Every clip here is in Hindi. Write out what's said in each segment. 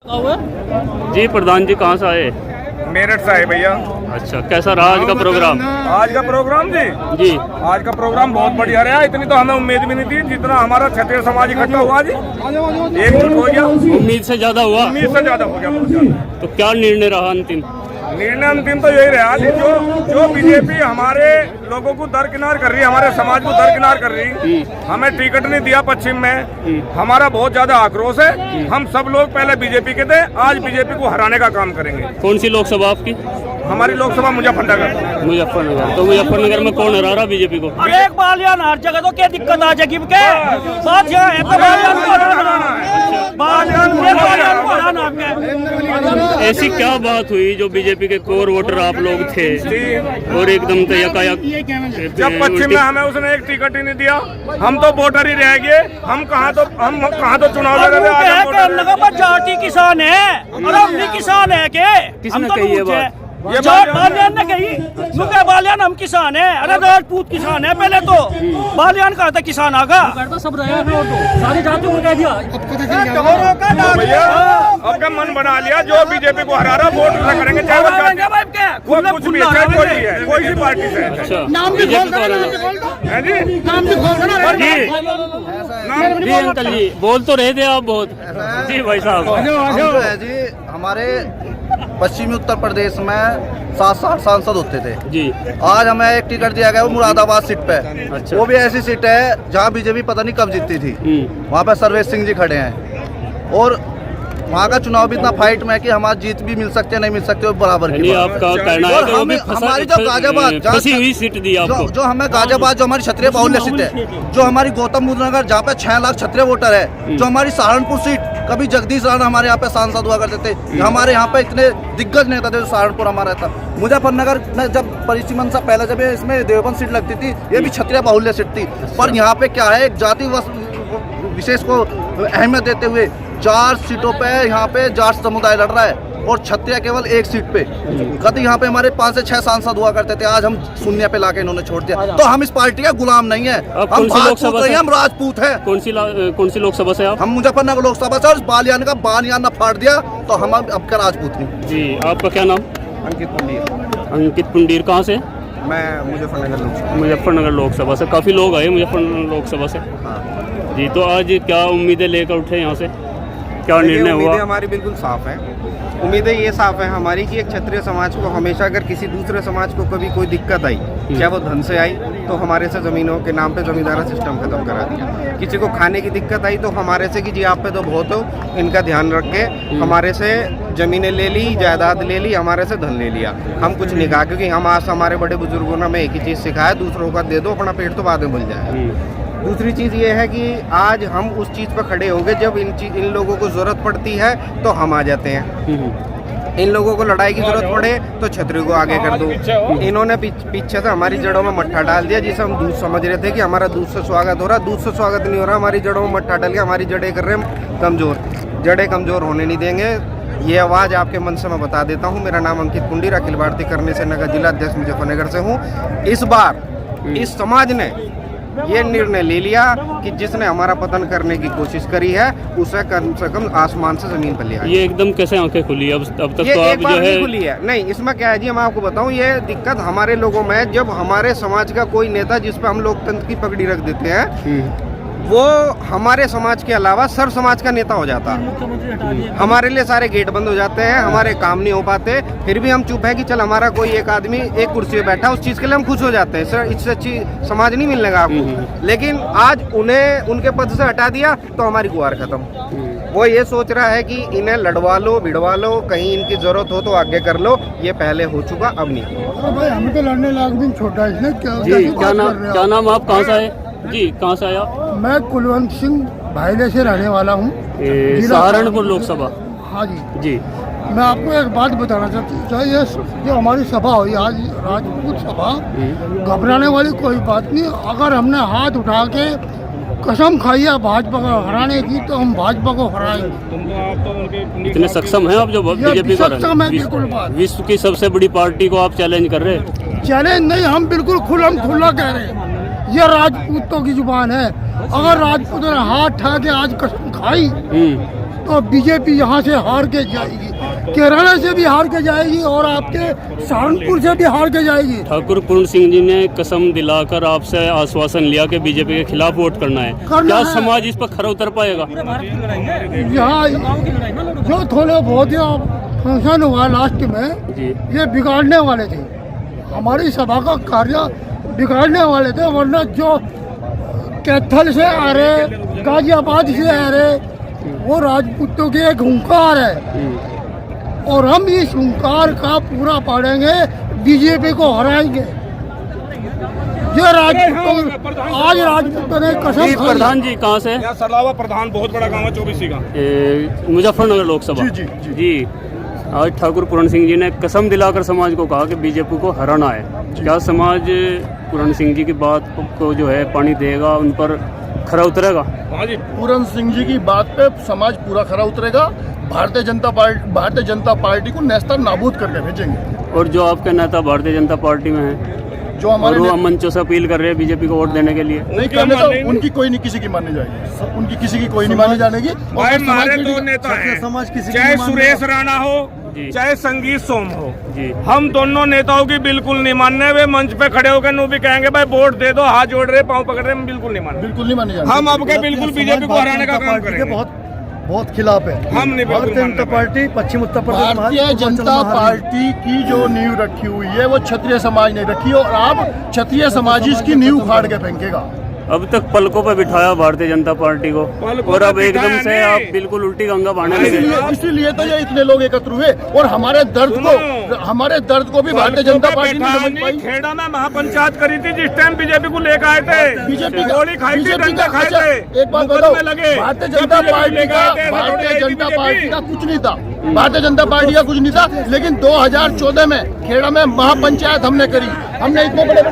जी प्रधान जी कहाँ से आए? मेरठ से आए भैया। अच्छा, कैसा रहा आज का प्रोग्राम? आज का प्रोग्राम जी आज का प्रोग्राम बहुत बढ़िया रहा। इतनी तो हमें उम्मीद भी नहीं थी जितना हमारा क्षत्रिय समाज इकट्ठा हुआ जी, एकजुट हो गया। उम्मीद से ज्यादा हुआ? उम्मीद से ज्यादा हो गया, बहुत ज्यादा। तो क्या निर्णय रहा अंतिम? निर्णय अंतिम तो यही रहा कि जो बीजेपी हमारे लोगों को दरकिनार कर रही है, हमारे समाज को दरकिनार कर रही, हमें टिकट नहीं दिया पश्चिम में, हमारा बहुत ज्यादा आक्रोश है। हम सब लोग पहले बीजेपी के थे, आज बीजेपी को हराने का काम करेंगे। कौन सी लोकसभा आपकी? हमारी लोकसभा मुजफ्फरनगर। मुजफ्फरनगर। तो मुजफ्फरनगर में कौन हरा रहा बीजेपी को? अरे एक बालियान हर जगह तो क्या दिक्कत आ जाएगी के साथ है तो बालियान को हराना आपके। ऐसी क्या बात हुई जो बीजेपी के कोर वोटर आप लोग थे और एकदम तो यकायक? जब पश्चिम में हमें उसने एक टिकट ही नहीं दिया, हम तो वोटर ही रह गए। हम कहाँ तो चुनाव लड़ रहे हैं। जाति किसान है और हम भी किसान है के? किसने कही ये बात? ये बालियान ने कही क्या बालियान हम किसान है? अरे राजपूत किसान है पहले तो, बालियान कहा था किसान आगा सब सारी जातियों को कह दिया। भैया आपका मन बना लिया, जो बीजेपी को हरा रहा वोट उससे करेंगे, चाहे वो कुछ भी है, कोई भी है, कोई भी पार्टी से। अच्छा, नाम भी खोल जी अंकल जी बोल तो रहे थे आप बहुत। जी भाई साहब, जी हमारे पश्चिमी उत्तर प्रदेश में 7 सांसद होते थे जी। आज हमें एक टिकट दिया गया वो मुरादाबाद सीट पे। अच्छा। वो भी ऐसी सीट है जहाँ बीजेपी पता नहीं कब जीतती थी। वहाँ पे सर्वेश सिंह जी खड़े हैं और वहाँ का चुनाव भी इतना फाइट में है कि हमारी जीत भी मिल सकती है, नहीं मिल सकती है, बराबर की। आपका कहना है कि वो भी हमारी जो गाजियाबाद फंसी हुई सीट दी आपको, जो हमें गाजियाबाद जो हमारी क्षत्रिय बाहुल्य सीट है, जो हमारी गौतम बुद्ध नगर जहाँ पे 6 लाख क्षत्रिय वोटर है, जो हमारी सहारनपुर सीट, कभी जगदीश राणा हमारे यहाँ पे सांसद हुआ करते थे, हमारे यहाँ पे इतने दिग्गज नेता थे, जो सहारनपुर हमारा था। मुजफ्फरनगर में जब परिसीमन से पहले जब इसमें देवबंद सीट लगती थी, ये भी क्षत्रिय बाहुल्य सीट थी। पर यहाँ पे क्या है, एक जाति विशेष को अहमियत देते हुए 4 सीटों पे यहाँ पे जाट समुदाय लड़ रहा है और क्षत्रिय केवल 1 सीट पे। कभी यहाँ पे हमारे 5 से 6 सांसद हुआ करते थे, आज हम शून्य पे लाके इन्होंने छोड़ दिया। तो हम इस पार्टी का गुलाम नहीं है, हम राजपूत नहीं, हम राजपूत है। कौन सी लोकसभा से आप? हम मुजफ्फरनगर लोकसभा से, और बालियान का बानियान न फाड़ दिया तो हम अब क्या राजपूत नहीं। जी आपका क्या नाम? अंकित पुंडीर। अंकित पुंडीर। कहाँ से? मैं मुजफ्फरनगर। मुजफ्फरनगर लोकसभा से। काफी लोग आए मुजफ्फरनगर लोकसभा से। जी, तो आज क्या उम्मीदें लेकर उठे यहाँ से, क्या निर्णय हुआ? उम्मीदें हमारी बिल्कुल साफ है। उम्मीदें ये साफ है हमारी कि एक क्षत्रिय समाज को हमेशा अगर किसी दूसरे समाज को कभी कोई दिक्कत आई, चाहे वो धन से आई, तो हमारे से जमीनों के नाम पे जमींदारा सिस्टम खत्म करा दिया। किसी को खाने की दिक्कत आई तो हमारे से कि जी आप पे तो बहुत हो, इनका ध्यान रख के हमारे से जमीनें ले ली, जायदाद ले ली, हमारे से धन ले लिया। हम कुछ नहीं कहा, क्योंकि हम आज हमारे बड़े बुजुर्गों ने हमें एक ही चीज़ सिखाया, दूसरों का दे दो, अपना पेट तो बाद में भर जाए। दूसरी चीज़ ये है कि आज हम उस चीज़ पर खड़े होंगे, जब इन लोगों को ज़रूरत पड़ती है तो हम आ जाते हैं। इन लोगों को लड़ाई की ज़रूरत पड़े तो क्षत्रिय को आगे कर दो। इन्होंने पीछे से हमारी जड़ों में मट्ठा डाल दिया, जिसे हम दूध समझ रहे थे कि हमारा दूध से स्वागत हो रहा। दूध से स्वागत नहीं हो रहा, हमारी जड़ों में मट्ठा डाल के हमारी जड़ें कर रहे हैं कमज़ोर। जड़ें कमज़ोर होने नहीं देंगे। ये आवाज़ आपके मन से मैं बता देता हूँ। मेरा नाम अंकित पुंडीर, अखिल भारतीय करनी से नगर जिला अध्यक्ष मुजफ्फरनगर से हूँ। इस बार इस समाज ने ये निर्णय ले लिया कि जिसने हमारा पतन करने की कोशिश करी है उसे कम से कम आसमान से जमीन पर लिया। ये एकदम कैसे आंखें खुली? अब तक ये तो एक आप बार जो नहीं है खुली है। नहीं, इसमें क्या है जी, मैं आपको बताऊं, ये दिक्कत हमारे लोगों में है। जब हमारे समाज का कोई नेता जिस पे हम लोकतंत्र की पगड़ी रख देते हैं, वो हमारे समाज के अलावा सर समाज का नेता हो जाता है। हमारे लिए सारे गेट बंद हो जाते हैं, हमारे काम नहीं हो पाते, फिर भी हम चुप है कि चल हमारा कोई एक आदमी एक कुर्सी पे बैठा, उस चीज़ के लिए हम खुश हो जाते हैं। सर इससे अच्छी समाज नहीं मिलने का आपको। लेकिन आज उन्हें उनके पद से हटा दिया तो हमारी गुहार खत्म। वो ये सोच रहा है कि इन्हें लड़वा लो, भिड़वा लो, कहीं इनकी जरूरत हो तो आगे कर लो। ये पहले हो चुका, अब नहीं। भाई हमें तो लड़ने लायक भी छोटा है इसने। क्या नाम आप? कहाँ से आए जी? कहाँ से आया? मैं कुलवंत सिंह भाईले से रहने वाला हूँ, सहारनपुर लोकसभा। हाँ जी जी। मैं आपको एक बात बताना चाहती हूँ, ये जो हमारी सभा हुई आज राजपूत सभा, घबराने वाली कोई बात नहीं। अगर हमने हाथ उठा के कसम खाई है भाजपा को हराने की तो हम भाजपा को हराएंगे। इतने सक्षम हैं आप जो बीजेपी को? विश्व की सबसे बड़ी पार्टी को आप चैलेंज कर रहे हैं? चैलेंज नहीं, हम बिल्कुल खुला कह रहे हैं। ये राजपूतों की जुबान है। अगर राजपूतों ने हाथ उठा के आज कसम खाई तो बीजेपी यहाँ से हार के जाएगी, केरला से भी हार के जाएगी और आपके सहारनपुर से भी हार के जाएगी। ठाकुर पूर्ण सिंह जी ने कसम दिलाकर आपसे आश्वासन लिया कि बीजेपी के खिलाफ वोट करना है, क्या समाज इस पर खरा उतर पाएगा? यहाँ जो थोड़े बहुत फंक्शन हुआ लास्ट में जी ये बिगाड़ने वाले थे, हमारी सभा का कार्य बिगाड़ने वाले थे। वरना जो कैथल से आ रहे, गाजियाबाद से आ रहे, वो राजपूतों की एक हुंकार है और हम इस हुंकार का पूरा पाड़ेंगे, बीजेपी को हराएंगे। ये राजपूतों आज राजपूतों ने कसम खाई। प्रधान जी कहाँ से? सलावा प्रधान, बहुत बड़ा गाँव है, 24 का, मुजफ्फरनगर लोकसभा। जी आज ठाकुर पूर्ण सिंह जी ने कसम दिलाकर समाज को कहा कि बीजेपी को हराना है। क्या समाज पूर्ण सिंह जी की बात को जो है पानी देगा, उन पर खरा उतरेगा? पूर्ण सिंह जी की बात पे समाज पूरा खरा उतरेगा। भारतीय जनता पार्टी को नेस्ता नाबूद करके भेजेंगे। और जो आपके नेता भारतीय जनता पार्टी में है, जो हमारे वो मंचों से अपील कर रहे हैं बीजेपी को वोट देने के लिए, नहीं करने तो उनकी कोई नहीं किसी की मानी जाएगी, उनकी किसी की कोई नहीं मानी जानेगी। भाई हमारे दो नेता हैं, चाहे सुरेश राणा हो चाहे संगीत सोम हो, हम दोनों नेताओं की बिल्कुल नहीं मानने। वे मंच पे खड़े होकर नो भी कहेंगे भाई वोट दे दो, हाथ जोड़ रहे, पाँव पकड़ रहे, हम बिल्कुल नहीं मानने, बिल्कुल नहीं मानी जाएगी। हम अब के बिल्कुल बीजेपी को हराने का काम करेंगे। बहुत खिलाफ है। हम नहीं, भारतीय जनता पार्टी पश्चिम उत्तर प्रदेश, भारतीय जनता पार्टी की जो नींव रखी हुई है वो क्षत्रिय समाज ने रखी और आप क्षत्रिय समाज इसकी नींव उखाड़ के फेंकेगा। अब तक पलकों पर बिठाया भारतीय जनता पार्टी को और अब एकदम से आप बिल्कुल उल्टी गंगा बहाने लगे। इसीलिए तो ये इतने लोग एकत्र हुए और हमारे दर्द को भी भारतीय जनता पार्टी ने समझ पाई। खेड़ा में महापंचायत करी थी जिस टाइम बीजेपी को लेकर आए थे, बीजेपी गोली खाई थी, डंडा खाए थे। एक बात बताओ, भारतीय जनता पार्टी का कुछ नहीं था, भारतीय जनता पार्टी का कुछ नहीं था, लेकिन 2014 में खेड़ा में महापंचायत हमने करी। हमने इतने बड़े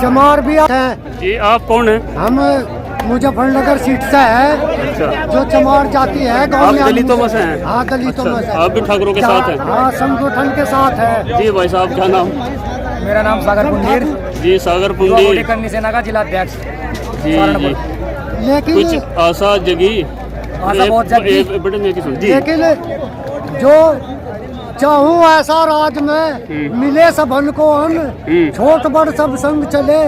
चमार भी हैं। जी आप कौन है? हम मुजफ्फरनगर सीट से है। अच्छा, जो चमार जाती है गाँव आप में। दलितों में से हैं? हाँ दलितों में से। आप भी ठाकुरों के साथ हैं? हाँ संगठन के साथ है। जी भाई साहब क्या नाम? मेरा नाम सागर पुंडीर, जी सागर पुंडीर, करनी सेना का जिला अध्यक्ष। जी जी लेकिन कुछ आशा जगी, बहुत जगी। बेटे मैं की सुन जी। लेकिन जो चाहूँ ऐसा राज में मिले सबन को अन्न, छोट बड़ सब संग चले,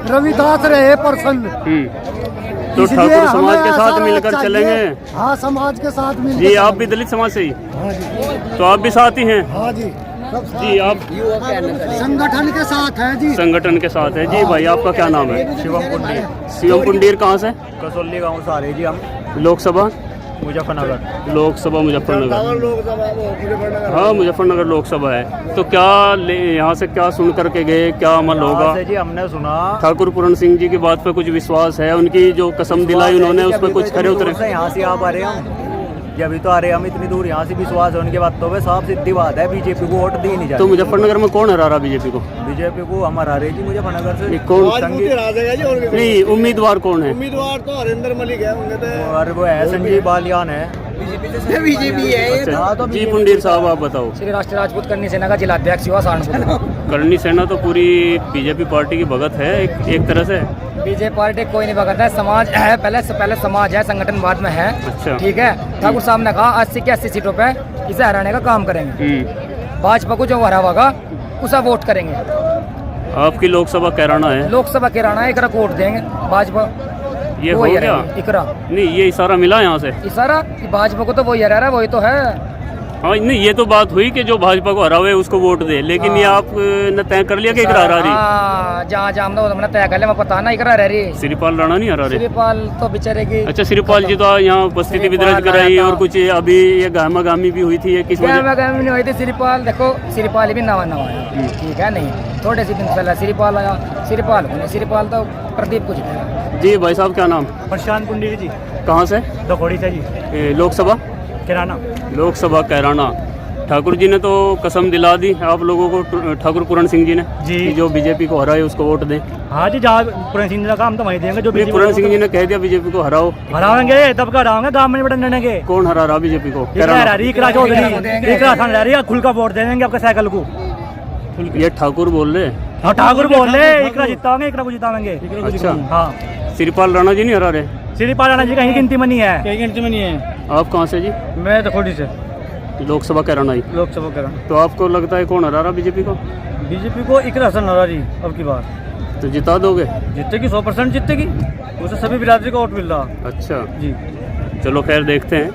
रविदास रहे प्रसन्न। तो ठाकुर समाज के साथ मिलकर चलेंगे। हाँ समाज के साथ मिलकर। जी आप भी दलित समाज से ही? हाँ जी। तो आप भी साथ ही हैं? हाँ जी जी आप संगठन के साथ है जी। संगठन के साथ है जी। भाई आपका क्या नाम है? शिवम पुंडीर, शिवम पुंडीर कहाँ से? कसौली गाँव से आ रहे जी हम। लोकसभा मुजफ्फरनगर। लोकसभा मुजफ्फरनगर। हाँ मुजफ्फरनगर लोकसभा है। तो क्या यहाँ से क्या सुन करके गए, क्या अमल होगा? जी हमने सुना ठाकुर पूर्ण सिंह जी की बात पे कुछ विश्वास है? उनकी जो कसम दिलाई उन्होंने उस पर कुछ खरे उतरे? यहाँ से आप आ रहे हैं कि अभी तो आ रहे हैं हम इतनी दूर, यहाँ से विश्वास है उनकी बातों पे, साफ सीधी बात है, बीजेपी को वोट दी नहीं जाती। तो मुजफ्फरनगर में कौन हरा रहा बीजेपी को? बीजेपी को हम हरा रहे जी मुजफ्फरनगर से। कौन नहीं उम्मीदवार कौन है? उम्मीदवार तो हरिंदर मलिक है, और वो है संजीव बालियान है, बीजेपी है। अच्छा जी पुंडीर साहब आप बताओ। श्री राष्ट्रीय राजपूत करनी सेना का जिला अध्यक्ष हुआ सहारनपुर। करनी सेना तो पूरी बीजेपी पार्टी की भगत है एक तरह से। बीजेपी पार्टी कोई नहीं भगत है, समाज है, पहले समाज है, संगठन बाद में है। अच्छा ठीक है, ठाकुर साहब ने कहा 80 की 80 सीटों पे इसे हराने का काम करेंगे। भाजपा को जो हरा होगा उसे वोट करेंगे। आपकी लोकसभा कैराना है? लोकसभा कैराना है, एक वोट देंगे भाजपा। ये हो गया इकरा नहीं, ये इशारा मिला यहाँ से? इशारा भाजपा को तो वही हरा रहा है, वही तो है। हाँ नहीं ये तो बात हुई कि जो भाजपा को हरावे उसको वोट दे, लेकिन ये आप ने तय कर लिया कि इकरा हरा रही? जहाँ जहाँ हमने तय कर लिया, मैं पता ना इकरा रह रही। श्रीपाल राणा नहीं हरा रही? श्रीपाल तो बेचारे की। अच्छा श्रीपाल जी तो यहाँ उपस्थिति भी दर्ज कराई और कुछ अभी ये गामा गामी भी हुई थी, ये किस वजह? नहीं हुई थी। श्रीपाल देखो, श्रीपाल भी नवा आया, ठीक है, नहीं थोड़े से दिन पहले श्रीपाल आया। श्रीपाल तो प्रदीप को जीता। जी भाई साहब क्या नाम? प्रशांत पुंडीर जी। कहाँ से? दखोड़ी से जी। लोकसभा कैराना। लोकसभा कैराना। ठाकुर जी ने तो कसम दिला दी आप लोगों को, ठाकुर पूर्ण सिंह जी ने जी, कि जो बीजेपी को हराए उसको वोट दें। हाँ जी, जहाँ पूर्ण सिंह जी का काम तो वहीं देंगे। जो पूर्ण सिंह जी ने कह दिया बीजेपी को हराओ, हराएंगे तब का हराएंगे, गाँव में बटन देने के। कौन हरा रहा बीजेपी को? खुल का वोट दे देंगे आपके साइकिल को। ये ठाकुर बोल रहे? हाँ ठाकुर बोल रहे, इकरा जिताएंगे, इकरा को जिताएंगे। अच्छा हाँ श्रीपाल राणा जी नहीं हरा रहे? श्रीपाल राणा जी कहीं गिनती में नहीं है, कहीं गिनती में नहीं है। आप कहाँ से जी? मैं दखोडी से, लोकसभा कैराना ही। लोकसभा का। तो आपको लगता है कौन हरा रहा बीजेपी को? बीजेपी को इकरा हसन हरा जी अब की बार। तो जिता दोगे? जीतेगी, 100% जीतेगी, उसे सभी बिरादरी का वोट मिल रहा। अच्छा जी, चलो खैर देखते हैं।